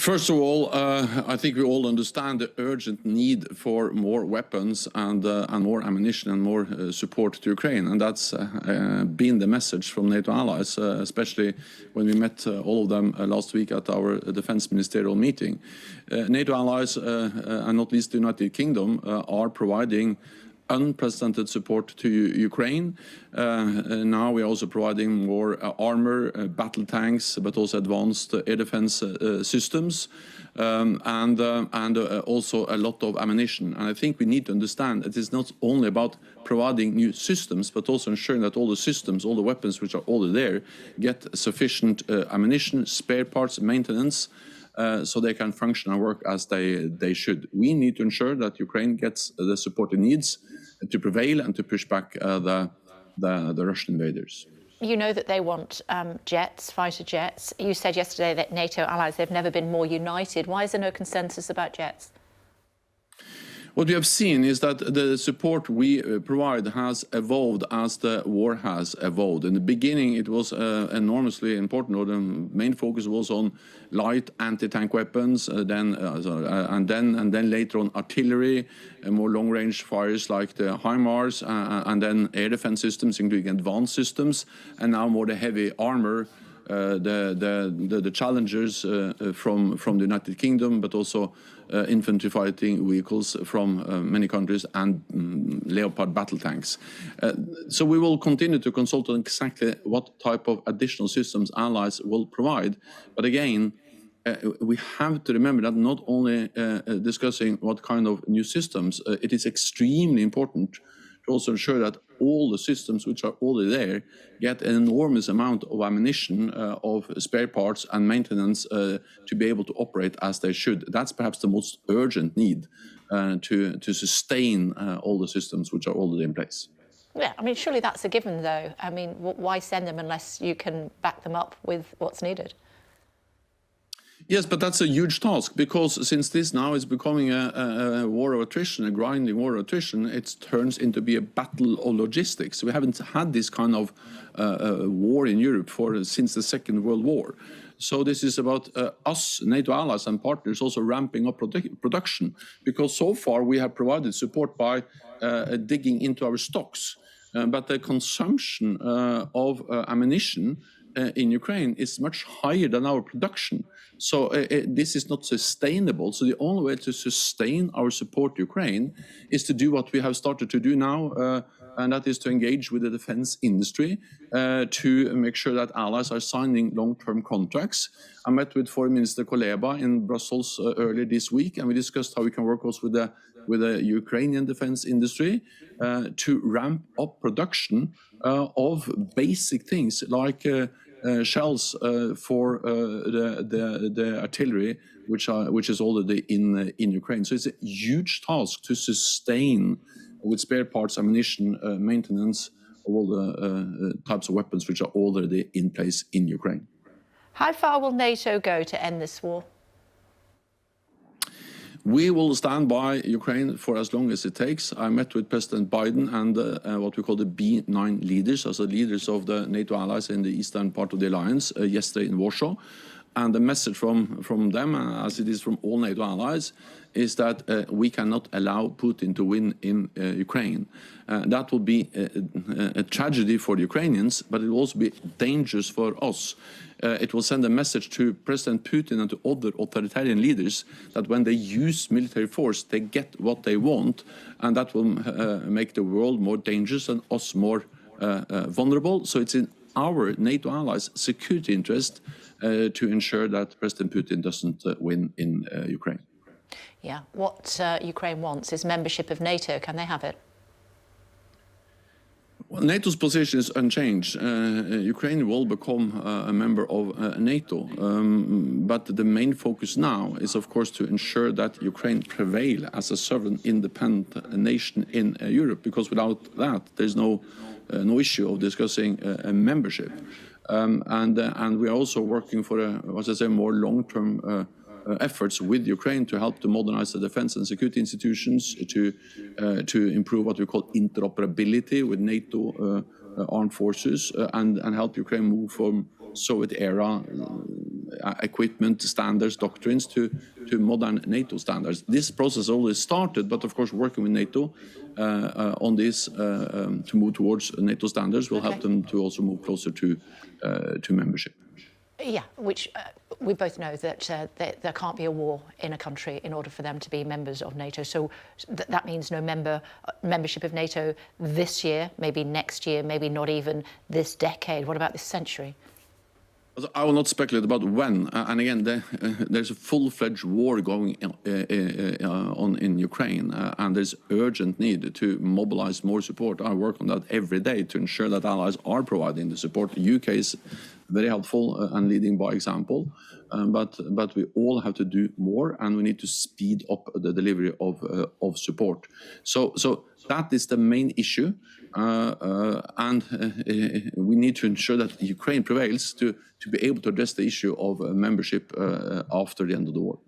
First of all, I think we all understand the urgent need for more weapons and more ammunition and more support to Ukraine, and that's been the message from NATO allies, especially when we met all of them last week at our defense ministerial meeting. NATO allies, and not least the United Kingdom, are providing unprecedented support to Ukraine. Now we are also providing more armor, battle tanks, but also advanced air defense systems, and also a lot of ammunition. And I think we need to understand that it's not only about providing new systems, but also ensuring that all the systems, all the weapons which are already there, get sufficient ammunition, spare parts, maintenance, so they can function and work as they should. We need to ensure that Ukraine gets the support it needs to prevail and to push back the Russian invaders. You know that they want jets, fighter jets. You said yesterday that NATO allies, they've never been more united. Why is there no consensus about jets? What we have seen is that the support we provide has evolved as the war has evolved. In the beginning, it was enormously important, or the main focus was on light anti-tank weapons, and then later on artillery, more long-range fires like the HIMARS, and then air defense systems, including advanced systems, and now more the heavy armor. The challengers from the United Kingdom, but also infantry fighting vehicles from many countries, and Leopard battle tanks. So we will continue to consult on exactly what type of additional systems allies will provide. But again, we have to remember that not only discussing what kind of new systems, it is extremely important to also ensure that all the systems which are already there get an enormous amount of ammunition, of spare parts and maintenance to be able to operate as they should. That's perhaps the most urgent need to sustain all the systems which are already in place. Yeah, I mean, surely that's a given, though. I mean, why send them unless you can back them up with what's needed? Yes, but that's a huge task, because since this now is becoming a war of attrition, a grinding war of attrition, it turns into be a battle of logistics. We haven't had this kind of war in Europe since the Second World War. So this is about us, NATO allies and partners, also ramping up production, because so far we have provided support by digging into our stocks. But the consumption of ammunition in Ukraine is much higher than our production. So this is not sustainable. So the only way to sustain our support to Ukraine is to do what we have started to do now, and that is to engage with the defense industry to make sure that allies are signing long-term contracts. I met with Foreign Minister Kuleba in Brussels earlier this week, and we discussed how we can work also with the Ukrainian defense industry to ramp up production of basic things like shells for the artillery, which is already in Ukraine. So it's a huge task to sustain with spare parts, ammunition, maintenance of all the types of weapons which are already in place in Ukraine. How far will NATO go to end this war? We will stand by Ukraine for as long as it takes. I met with President Biden and what we call the B9 leaders, also leaders of the NATO allies in the eastern part of the alliance, yesterday in Warsaw. And the message from them, as it is from all NATO allies, is that we cannot allow Putin to win in Ukraine. That will be a tragedy for the Ukrainians, but it will also be dangerous for us. It will send a message to President Putin and to other authoritarian leaders that when they use military force, they get what they want, and that will make the world more dangerous and us more vulnerable. So it's in our NATO allies' security interest to ensure that President Putin doesn't win in Ukraine. Yeah, what Ukraine wants is membership of NATO. Can they have it? Well, NATO's position is unchanged. Ukraine will become a member of NATO, but the main focus now is, of course, to ensure that Ukraine prevail as a sovereign, independent nation in Europe, because without that, there's no issue of discussing a membership. And we are also working for more long-term efforts with Ukraine to help to modernize the defense and security institutions, to improve what we call interoperability with NATO armed forces, and help Ukraine move from Soviet era equipment standards, doctrines to modern NATO standards. This process already started, but of course working with NATO on this to move towards NATO standards will help them to also move closer to membership. Yeah, which we both know that there can't be a war in a country in order for them to be members of NATO. So that means no membership of NATO this year, maybe next year, maybe not even this decade. What about this century? I will not speculate about when. And again, there's a full-fledged war going on in Ukraine, and there's urgent need to mobilize more support. I work on that every day to ensure that allies are providing the support. The UK is very helpful and leading by example, but we all have to do more, and we need to speed up the delivery of support. So that is the main issue, and we need to ensure that Ukraine prevails to be able to address the issue of membership after the end of the war.